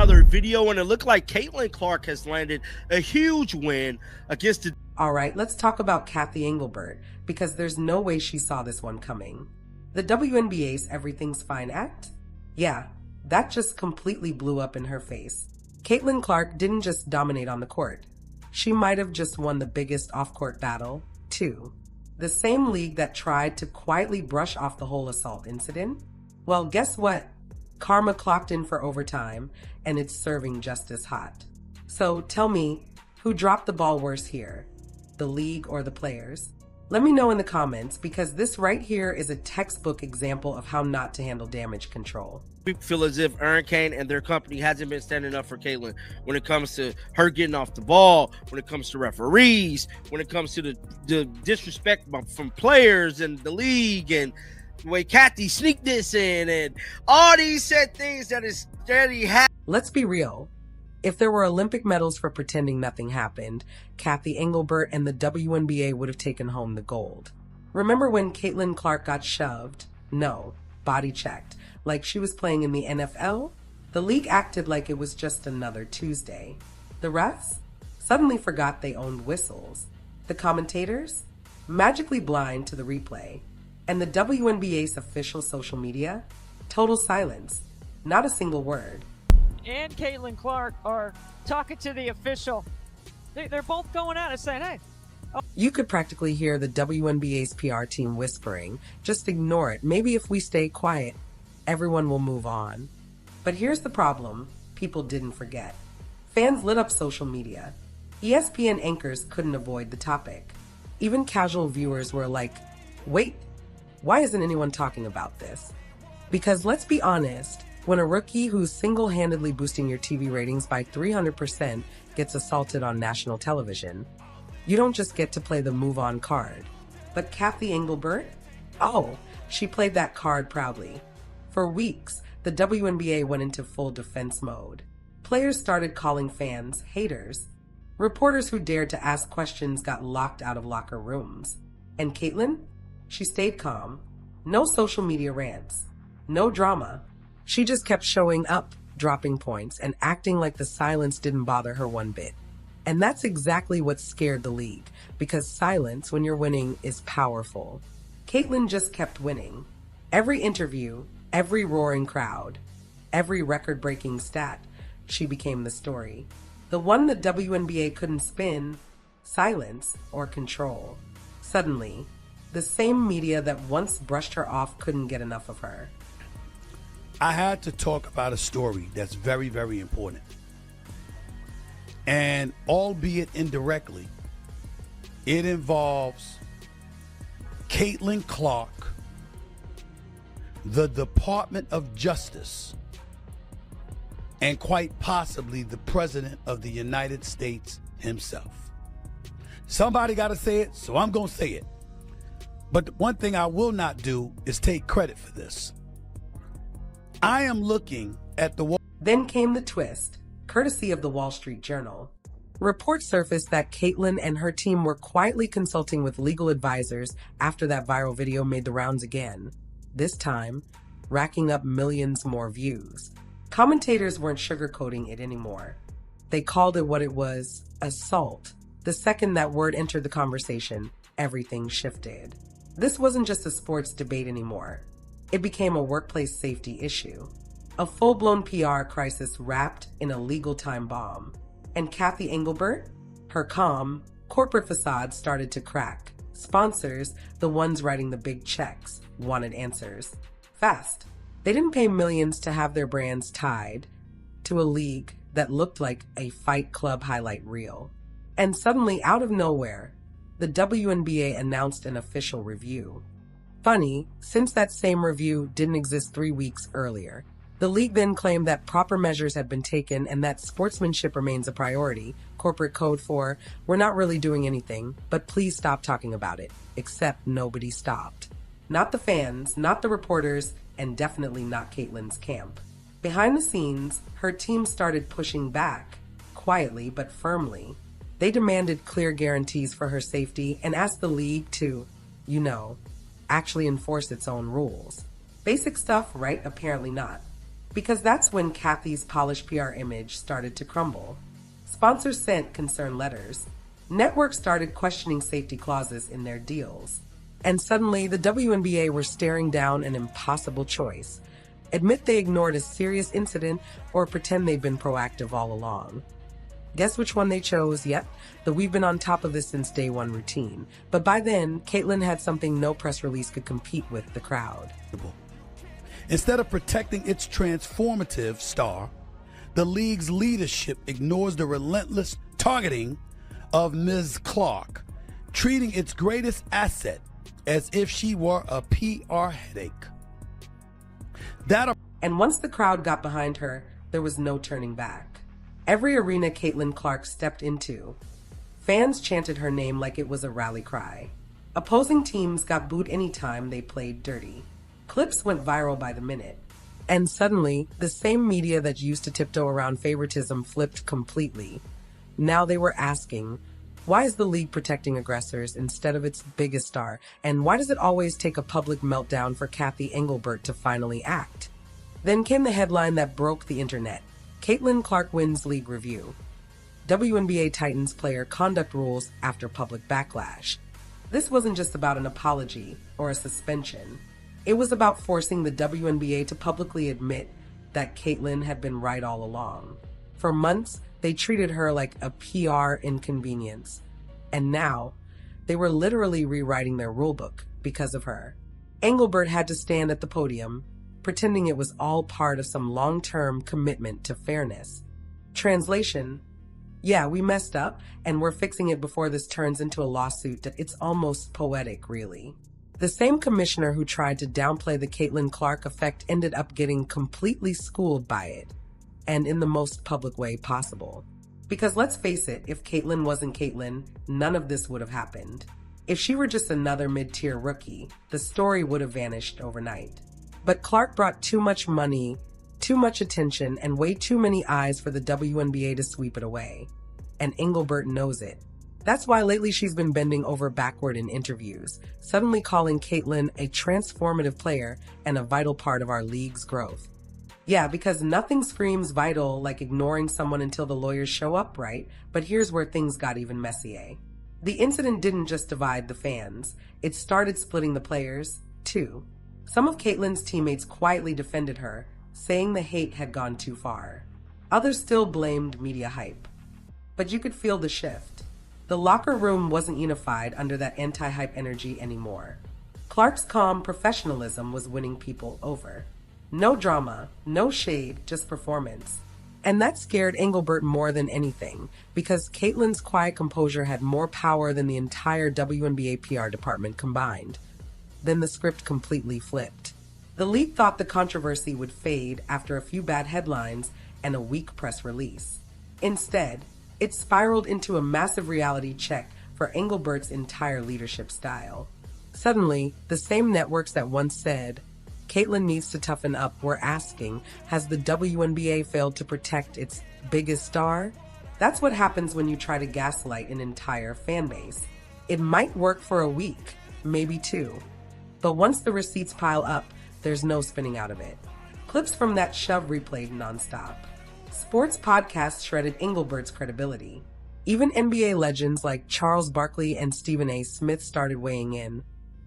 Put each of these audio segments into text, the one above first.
another video, and it looked like Caitlin Clark has landed a huge win against the... All right, let's talk about Kathy Engelbert, because there's no way she saw this one coming. The WNBA's Everything's Fine act? Yeah, that just completely blew up in her face. Caitlin Clark didn't just dominate on the court. She might have just won the biggest off-court battle, too. The same league that tried to quietly brush off the whole assault incident? Well, guess what? Karma clocked in for overtime, and it's serving just as hot. So tell me, who dropped the ball worse here? The league or the players? Let me know in the comments, because this right here is a textbook example of how not to handle damage control. We feel as if Erin Kane and their company hasn't been standing up for Caitlin when it comes to her getting off the ball, when it comes to referees, when it comes to the disrespect from players and the league, and the way Kathy sneaked this in, and all these said things that is steady happening. Let's be real. If there were Olympic medals for pretending nothing happened, Kathy Engelbert and the WNBA would have taken home the gold. Remember when Caitlin Clark got shoved? No, body checked. Like she was playing in the NFL? The league acted like it was just another Tuesday. The refs suddenly forgot they owned whistles. The commentators? Magically blind to the replay. And the WNBA's official social media? Total silence. Not a single word. And Caitlin Clark are talking to the official. They're both going at it saying, hey. You could practically hear the WNBA's PR team whispering, just ignore it. Maybe if we stay quiet, everyone will move on. But here's the problem people didn't forget. Fans lit up social media. ESPN anchors couldn't avoid the topic. Even casual viewers were like, wait, why isn't anyone talking about this? Because let's be honest, when a rookie who's single-handedly boosting your TV ratings by 300% gets assaulted on national television, you don't just get to play the move-on card. But Kathy Engelbert? Oh, she played that card proudly. For weeks, the WNBA went into full defense mode. Players started calling fans haters. Reporters who dared to ask questions got locked out of locker rooms. And Caitlin? She stayed calm. No social media rants. No drama. She just kept showing up, dropping points, and acting like the silence didn't bother her one bit. And that's exactly what scared the league, because silence when you're winning is powerful. Caitlin just kept winning. Every interview, every roaring crowd, every record-breaking stat, she became the story. The one the WNBA couldn't spin, silence or control. Suddenly, the same media that once brushed her off couldn't get enough of her. I had to talk about a story that's very, very important. And albeit indirectly, it involves Caitlin Clark, the Department of Justice, and quite possibly the President of the United States himself. Somebody got to say it, so I'm going to say it. But the one thing I will not do is take credit for this. I am looking at the... Then came the twist, courtesy of the Wall Street Journal. Reports surfaced that Caitlin and her team were quietly consulting with legal advisors after that viral video made the rounds again. This time, racking up millions more views. Commentators weren't sugarcoating it anymore. They called it what it was, assault. The second that word entered the conversation, everything shifted. This wasn't just a sports debate anymore. It became a workplace safety issue. A full-blown PR crisis wrapped in a legal time bomb. And Kathy Engelbert? Her calm, corporate facade started to crack. Sponsors, the ones writing the big checks, wanted answers. Fast. They didn't pay millions to have their brands tied to a league that looked like a Fight Club highlight reel. And suddenly, out of nowhere, the WNBA announced an official review. Funny, since that same review didn't exist 3 weeks earlier. The league then claimed that proper measures had been taken and that sportsmanship remains a priority. Corporate code for, we're not really doing anything, but please stop talking about it. Except nobody stopped. Not the fans, not the reporters, and definitely not Caitlin's camp. Behind the scenes, her team started pushing back, quietly but firmly. They demanded clear guarantees for her safety and asked the league to, actually enforce its own rules. Basic stuff, right? Apparently not. Because that's when Kathy's polished PR image started to crumble. Sponsors sent concern letters. Networks started questioning safety clauses in their deals. And suddenly, the WNBA were staring down an impossible choice. Admit they ignored a serious incident or pretend they've been proactive all along. Guess which one they chose? Yep, the "we've been on top of this since day one" routine. But by then, Caitlyn had something no press release could compete with: the crowd. Instead of protecting its transformative star, the league's leadership ignores the relentless targeting of Ms. Clark, treating its greatest asset as if she were a PR headache. And once the crowd got behind her, there was no turning back. Every arena Caitlin Clark stepped into, fans chanted her name like it was a rally cry. Opposing teams got booed anytime they played dirty. Clips went viral by the minute. And suddenly, the same media that used to tiptoe around favoritism flipped completely. Now they were asking, why is the league protecting aggressors instead of its biggest star? And why does it always take a public meltdown for Kathy Engelbert to finally act? Then came the headline that broke the internet. Caitlin Clark wins league review. WNBA tightens player conduct rules after public backlash. This wasn't just about an apology or a suspension. It was about forcing the WNBA to publicly admit that Caitlyn had been right all along. For months, they treated her like a PR inconvenience. And now, they were literally rewriting their rulebook because of her. Engelbert had to stand at the podium, pretending it was all part of some long-term commitment to fairness. Translation: yeah, we messed up, and we're fixing it before this turns into a lawsuit. It's almost poetic, really. The same commissioner who tried to downplay the Caitlin Clark effect ended up getting completely schooled by it, and in the most public way possible. Because let's face it, if Caitlin wasn't Caitlin, none of this would have happened. If she were just another mid-tier rookie, the story would have vanished overnight. But Clark brought too much money, too much attention, and way too many eyes for the WNBA to sweep it away. And Engelbert knows it. That's why lately she's been bending over backward in interviews, suddenly calling Caitlyn a transformative player and a vital part of our league's growth. Yeah, because nothing screams vital like ignoring someone until the lawyers show up, right? But here's where things got even messier. The incident didn't just divide the fans, it started splitting the players, too. Some of Caitlyn's teammates quietly defended her, saying the hate had gone too far. Others still blamed media hype. But you could feel the shift. The locker room wasn't unified under that anti-hype energy anymore. Clark's calm professionalism was winning people over. No drama, no shade, just performance. And that scared Engelbert more than anything, because Caitlyn's quiet composure had more power than the entire WNBA PR department combined. Then the script completely flipped. The league thought the controversy would fade after a few bad headlines and a weak press release. Instead, it spiraled into a massive reality check for Engelbert's entire leadership style. Suddenly, the same networks that once said, Caitlyn needs to toughen up, were asking, has the WNBA failed to protect its biggest star? That's what happens when you try to gaslight an entire fan base. It might work for a week, maybe two. But once the receipts pile up, there's no spinning out of it. Clips from that shove replayed nonstop. Sports podcasts shredded Engelbert's credibility. Even NBA legends like Charles Barkley and Stephen A. Smith started weighing in,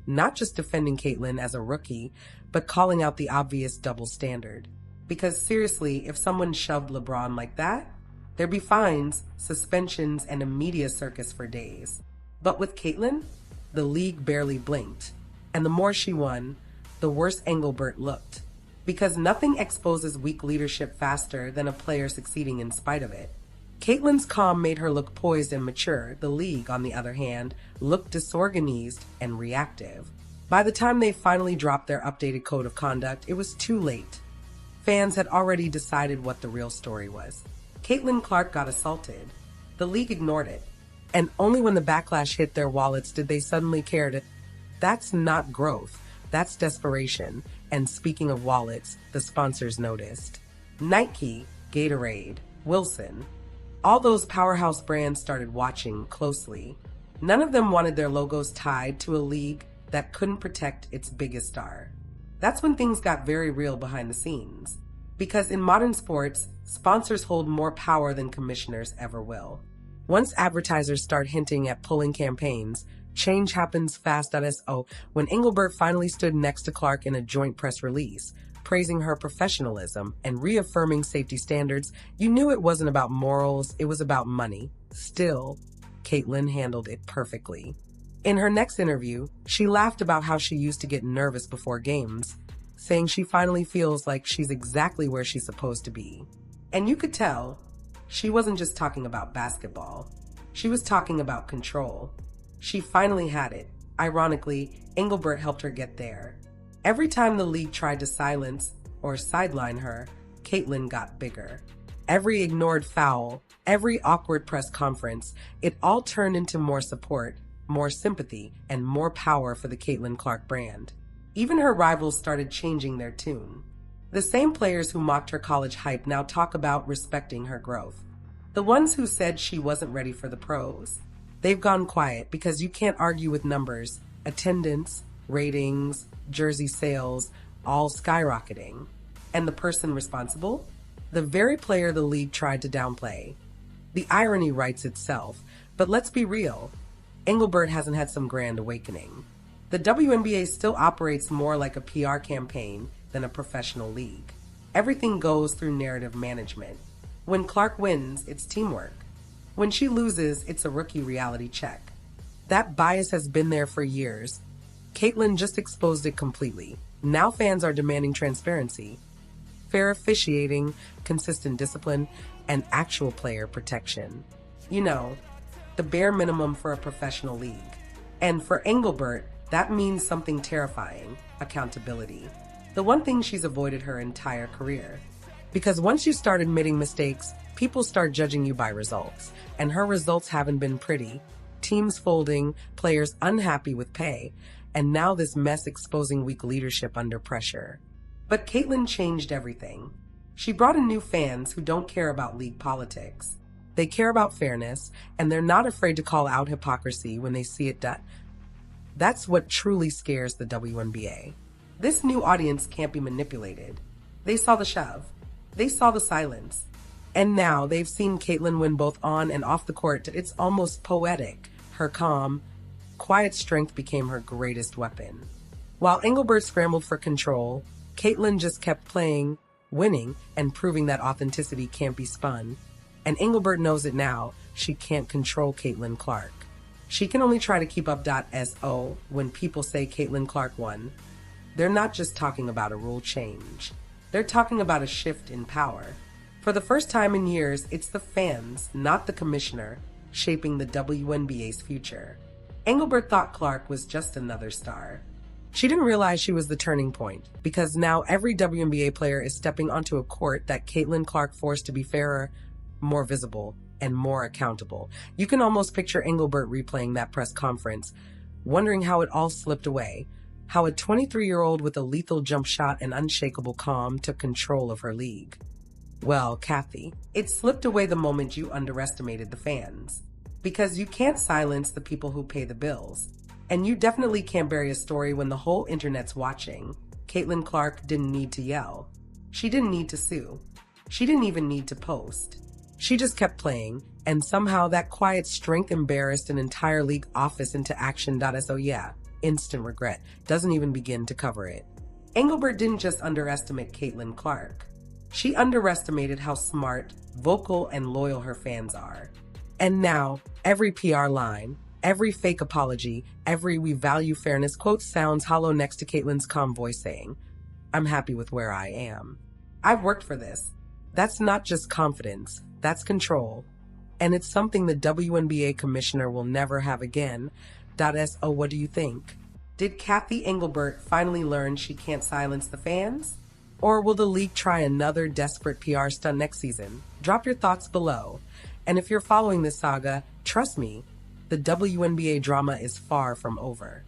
not just defending Caitlyn as a rookie, but calling out the obvious double standard. Because seriously, if someone shoved LeBron like that, there'd be fines, suspensions, and a media circus for days. But with Caitlyn, the league barely blinked. And the more she won, the worse Engelbert looked. Because nothing exposes weak leadership faster than a player succeeding in spite of it. Caitlyn's calm made her look poised and mature. The league, on the other hand, looked disorganized and reactive. By the time they finally dropped their updated code of conduct, it was too late. Fans had already decided what the real story was. Caitlin Clark got assaulted. The league ignored it. And only when the backlash hit their wallets did they suddenly care to... That's not growth. That's desperation. And speaking of wallets, the sponsors noticed. Nike, Gatorade, Wilson. All those powerhouse brands started watching closely. None of them wanted their logos tied to a league that couldn't protect its biggest star. That's when things got very real behind the scenes. Because in modern sports, sponsors hold more power than commissioners ever will. Once advertisers start hinting at pulling campaigns, change happens fast. So when Engelbert finally stood next to Clark in a joint press release, praising her professionalism and reaffirming safety standards, you knew it wasn't about morals, it was about money. Still, Caitlyn handled it perfectly. In her next interview, she laughed about how she used to get nervous before games, saying she finally feels like she's exactly where she's supposed to be. And you could tell, she wasn't just talking about basketball. She was talking about control. She finally had it. Ironically, Engelbert helped her get there. Every time the league tried to silence or sideline her, Caitlyn got bigger. Every ignored foul, every awkward press conference, it all turned into more support, more sympathy, and more power for the Caitlyn Clark brand. Even her rivals started changing their tune. The same players who mocked her college hype now talk about respecting her growth. The ones who said she wasn't ready for the pros. They've gone quiet because you can't argue with numbers, attendance, ratings, jersey sales, all skyrocketing. And the person responsible? The very player the league tried to downplay. The irony writes itself, but let's be real. Engelbert hasn't had some grand awakening. The WNBA still operates more like a PR campaign than a professional league. Everything goes through narrative management. When Clark wins, it's teamwork. When she loses, it's a rookie reality check. That bias has been there for years. Caitlyn just exposed it completely. Now fans are demanding transparency, fair officiating, consistent discipline, and actual player protection. You know, the bare minimum for a professional league. And for Engelbert, that means something terrifying: accountability. The one thing she's avoided her entire career. Because once you start admitting mistakes, people start judging you by results. And her results haven't been pretty. Teams folding, players unhappy with pay, and now this mess exposing weak leadership under pressure. But Caitlyn changed everything. She brought in new fans who don't care about league politics. They care about fairness, and they're not afraid to call out hypocrisy when they see it done. That's what truly scares the WNBA. This new audience can't be manipulated. They saw the shove. They saw the silence. And now they've seen Caitlyn win both on and off the court. It's almost poetic. Her calm, quiet strength became her greatest weapon. While Engelbert scrambled for control, Caitlyn just kept playing, winning, and proving that authenticity can't be spun. And Engelbert knows it now. She can't control Caitlyn Clark. She can only try to keep up. So when people say Caitlyn Clark won, they're not just talking about a rule change. They're talking about a shift in power. For the first time in years, it's the fans, not the commissioner, shaping the WNBA's future. Engelbert thought Clark was just another star. She didn't realize she was the turning point, because now every WNBA player is stepping onto a court that Caitlyn Clark forced to be fairer, more visible, and more accountable. You can almost picture Engelbert replaying that press conference, wondering how it all slipped away, how a 23-year-old with a lethal jump shot and unshakable calm took control of her league. Well, Kathy, it slipped away the moment you underestimated the fans. Because you can't silence the people who pay the bills. And you definitely can't bury a story when the whole internet's watching. Caitlyn Clark didn't need to yell. She didn't need to sue. She didn't even need to post. She just kept playing, and somehow that quiet strength embarrassed an entire league office into action. So yeah, instant regret. Doesn't even begin to cover it. Engelbert didn't just underestimate Caitlyn Clark. She underestimated how smart, vocal, and loyal her fans are. And now, every PR line, every fake apology, every "we value fairness" quote sounds hollow next to Caitlyn's calm voice saying, "I'm happy with where I am. I've worked for this." That's not just confidence, that's control. And it's something the WNBA commissioner will never have again. So what do you think? Did Kathy Engelbert finally learn she can't silence the fans? Or will the league try another desperate PR stunt next season? Drop your thoughts below. And if you're following this saga, trust me, the WNBA drama is far from over.